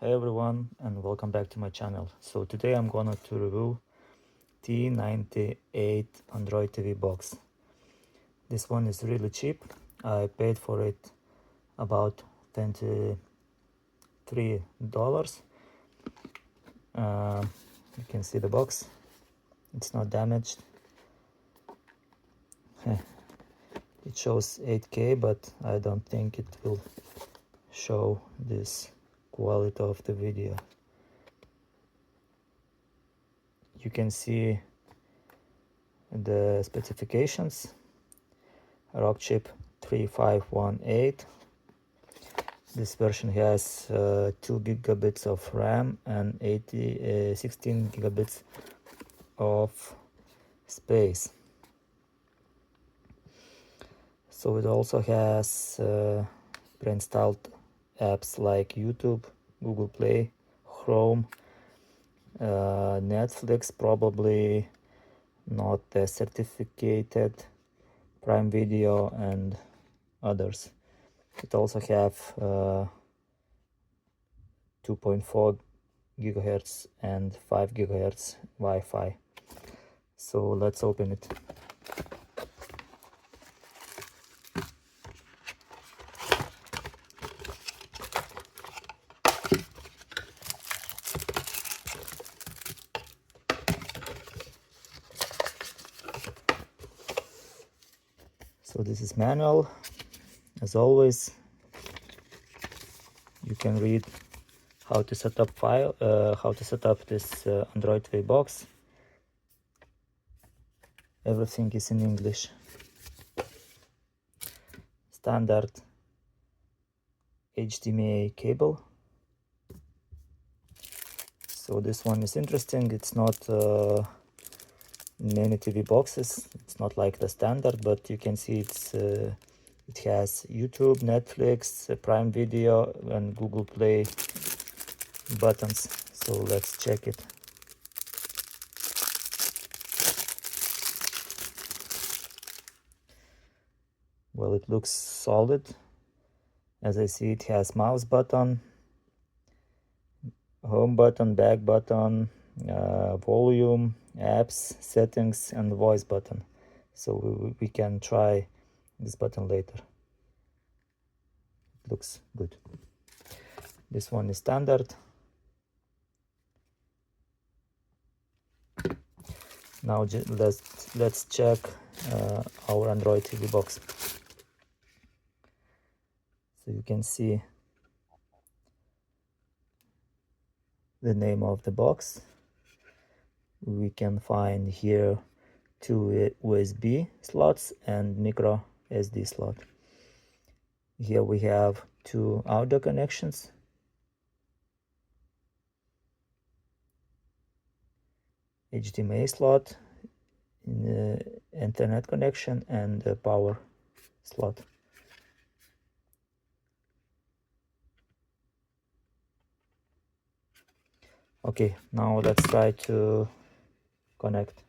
Hey everyone, and welcome back to my channel. So today I'm gonna to review T98 Android TV box. This one is really cheap. I paid for it about $23. You can see the box. It's not damaged. It shows 8K, but I don't think it will show this quality of the video. You can see the specifications. ROG chip 3518. This version has 2 gigabits of RAM and 16 gigabits of space. So it also has pre-installed apps like YouTube, Google Play, Chrome, Netflix, probably not certificated, Prime Video, and others. It also have 2.4 gigahertz and 5 gigahertz Wi-Fi. So let's open it. So this is manual. As always, you can read how to set up this Android TV box. Everything is in English. Standard HDMI cable. So this one is interesting. It's not many TV boxes. It's not like the standard, but you can see it has YouTube, Netflix, Prime Video, and Google Play buttons. So let's check it. Well, it looks solid. As I see, it has mouse button, home button, back button, volume, apps, settings, and voice button. So we can try this button later. It looks good. This one is standard. Now let's check our Android TV box. So you can see the name of the box. We can find here 2 USB slots and micro SD slot. Here we have 2 audio connections, HDMI slot, Ethernet connection, and a power slot. Okay, now let's try to connect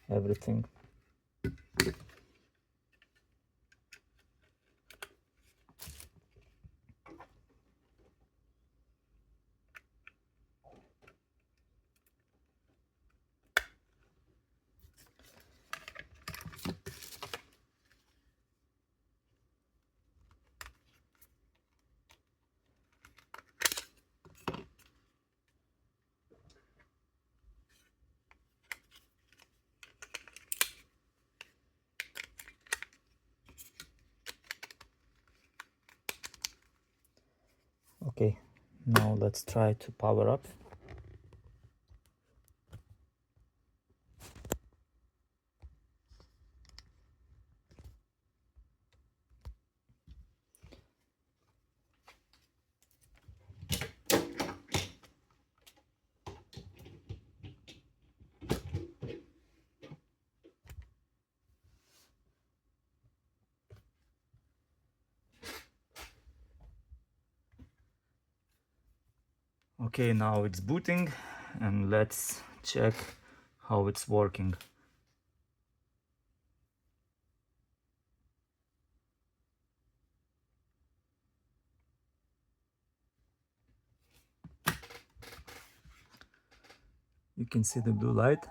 everything. Okay, now let's try to power up. Okay, now it's booting, and let's check how it's working. You can see the blue light.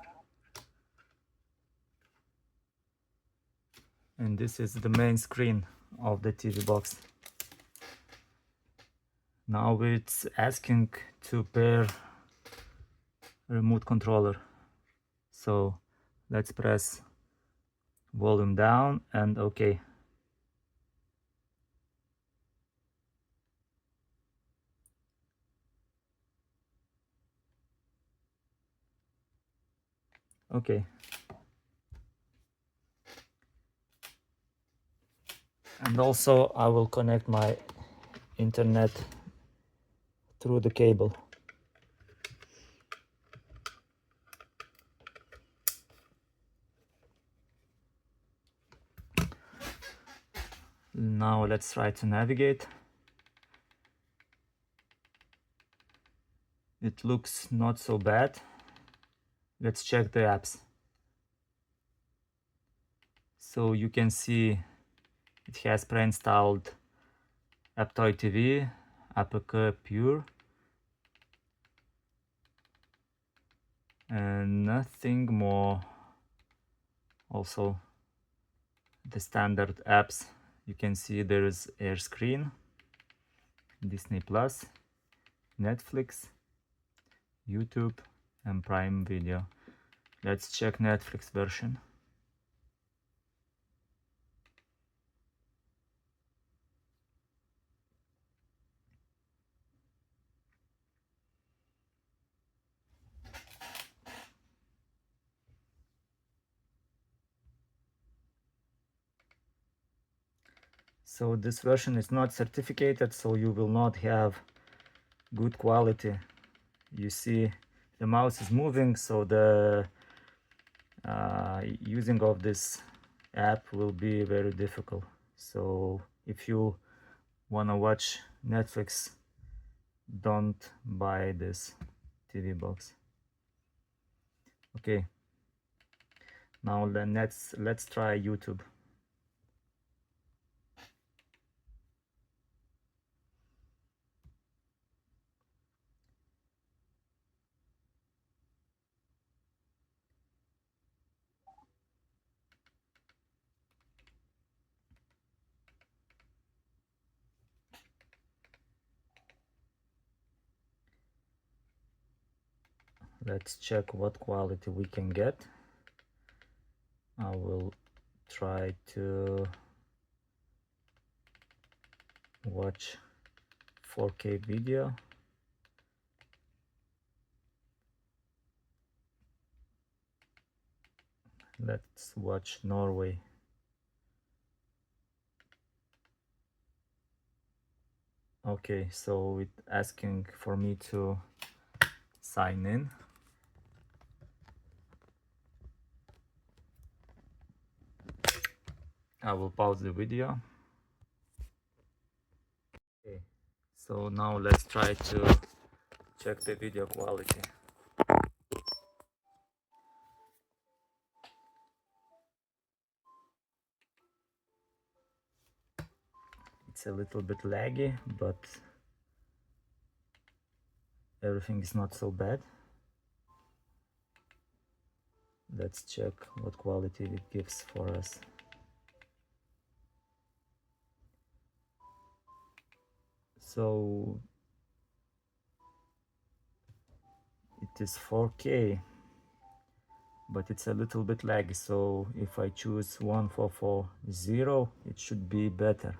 And this is the main screen of the TV box. Now it's asking to pair remote controller. So let's press volume down and OK. Okay. And also I will connect my internet through the cable. Now let's try to navigate. It looks not so bad. Let's check the apps. So you can see it has pre-installed Android TV, APK Pure, and nothing more. Also the standard apps, you can see there is AirScreen, Disney Plus, Netflix, YouTube, and Prime Video. Let's check Netflix version. So this version is not certificated, so you will not have good quality. You see the mouse is moving, so the using of this app will be very difficult. So if you want to watch Netflix, don't buy this TV box. Okay, now then let's try YouTube. Let's check what quality we can get. I will try to watch 4K video. Let's watch Norway. Okay, so it's asking for me to sign in. I will pause the video. Okay, so now let's try to check the video quality. It's a little bit laggy, but everything is not so bad. Let's check what quality it gives for us. So it is 4K, but it's a little bit laggy. So if I choose 1440, it should be better.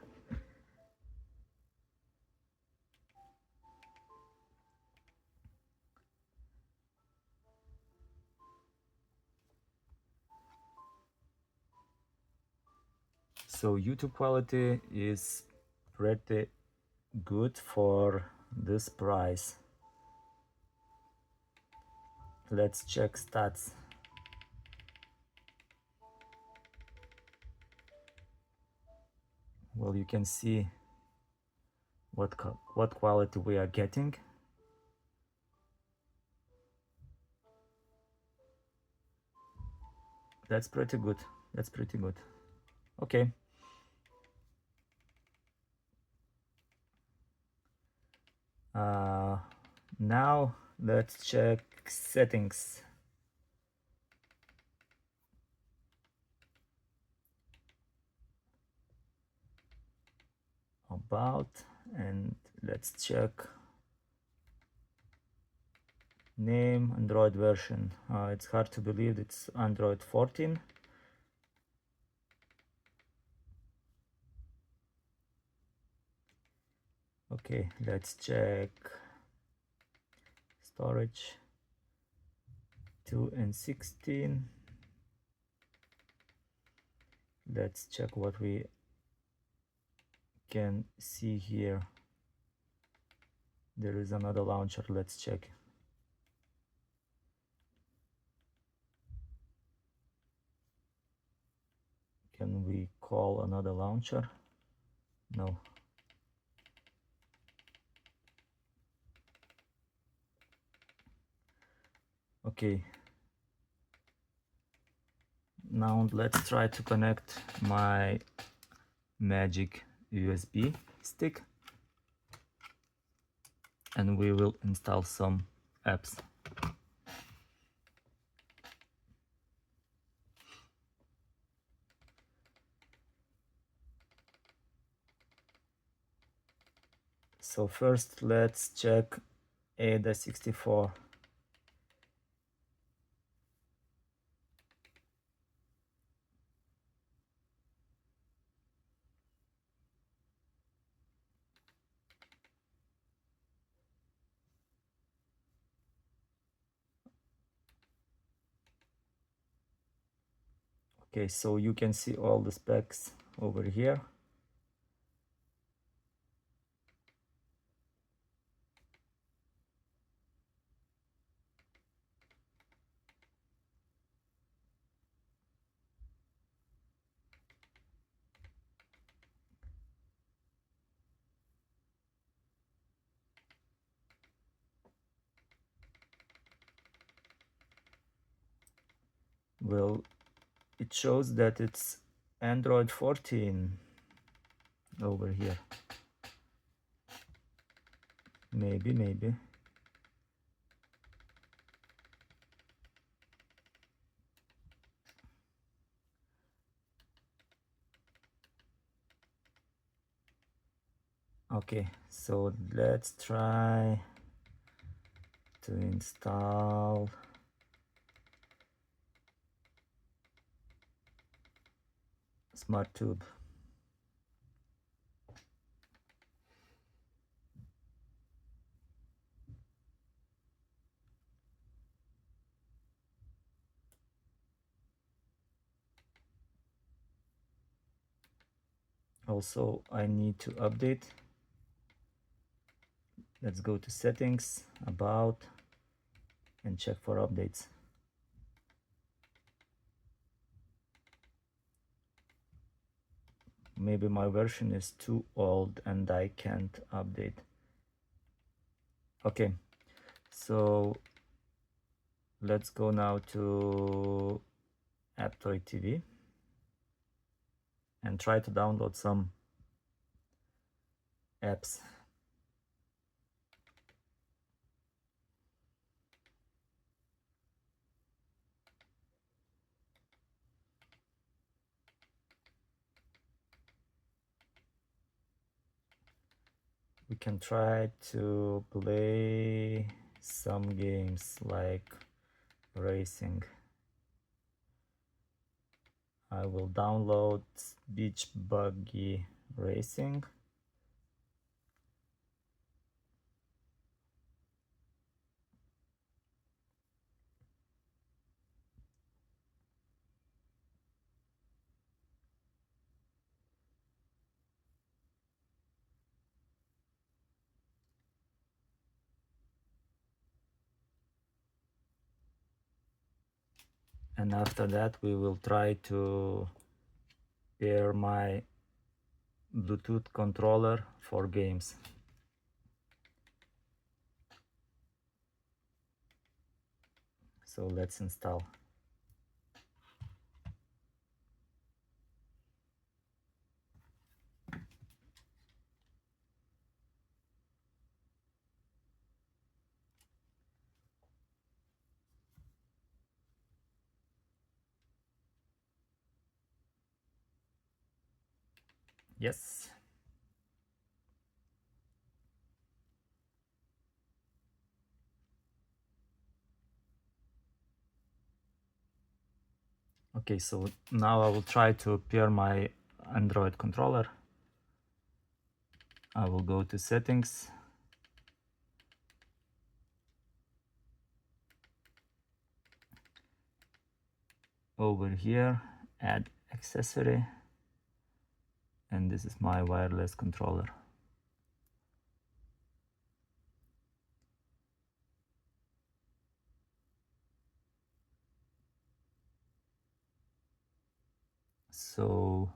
So YouTube quality is pretty good for this price. Let's check stats. Well, you can see what quality we are getting. That's pretty good. That's pretty good. Okay. Now let's check settings. about, and let's check name, Android version. It's hard to believe it's Android 14. Okay, let's check storage 2 and 16. Let's check what we can see here. There is another launcher. Let's check. Can we call another launcher? No. Okay. Now let's try to connect my Magic USB stick, and we will install some apps. So first let's check ADA64. Okay, so you can see all the specs over here. Well, it shows that it's Android 14 over here. Maybe. Okay, so let's try to install SmartTube. Also, I need to update. Let's go to settings, about, and check for updates. Maybe my version is too old and I can't update. Okay, so let's go now to Android TV and try to download some apps. We can try to play some games like racing. I will download Beach Buggy Racing. And after that we will try to pair my Bluetooth controller for games. So let's install. Yes. Okay, so now I will try to pair my Android controller. I will go to settings. Over here, add accessory, and this is my wireless controller. So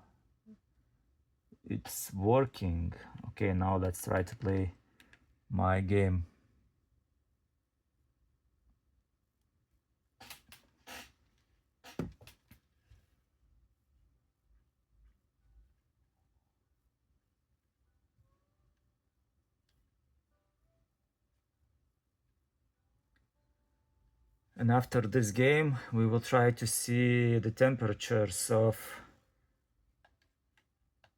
it's working. Okay, now let's try to play my game. And after this game, we will try to see the temperatures of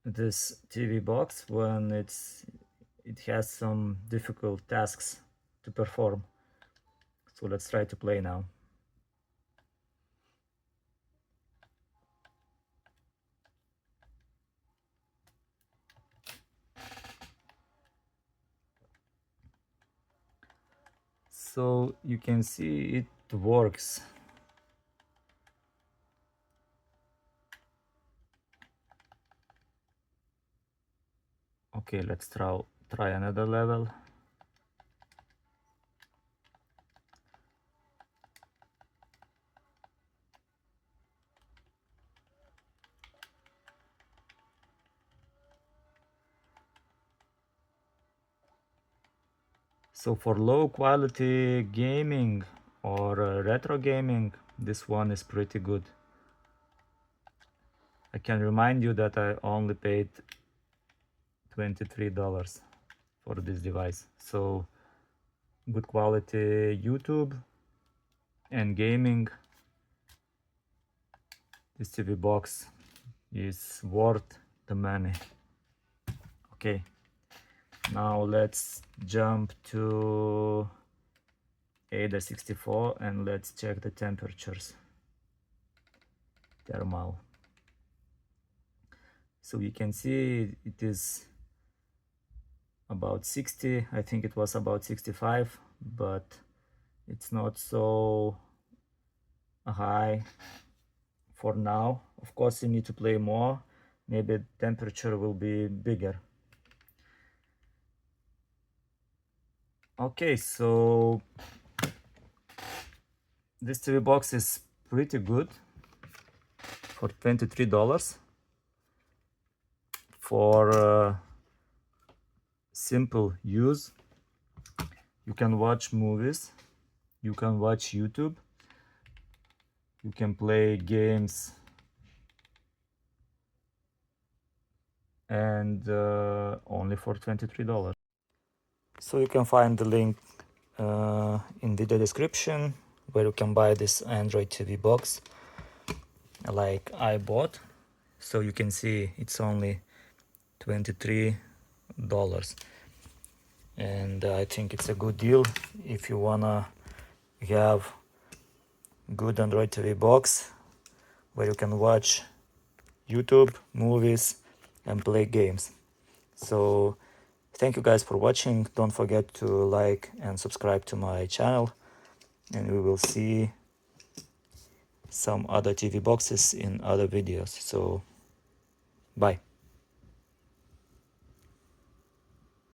this TV box when it has some difficult tasks to perform. So let's try to play now. So you can see it works. Okay, let's try another level. So for low quality gaming or retro gaming, this one is pretty good. I can remind you that I only paid $23 for this device. So good quality YouTube and gaming. This TV box is worth the money. Okay, now let's jump to ADA64 and let's check the temperatures. Thermal. So you can see it is about 60. I think it was about 65, but it's not so high for now. Of course, you need to play more. Maybe temperature will be bigger. Okay, so this TV box is pretty good for $23 for simple use. You can watch movies, you can watch YouTube, you can play games, and only for $23. So you can find the link in video description where you can buy this Android TV box like I bought. So you can see it's only $23, and I think it's a good deal if you wanna have good Android TV box where you can watch YouTube, movies, and play games. So thank you guys for watching. Don't forget to like and subscribe to my channel, and we will see some other TV boxes in other videos. So bye.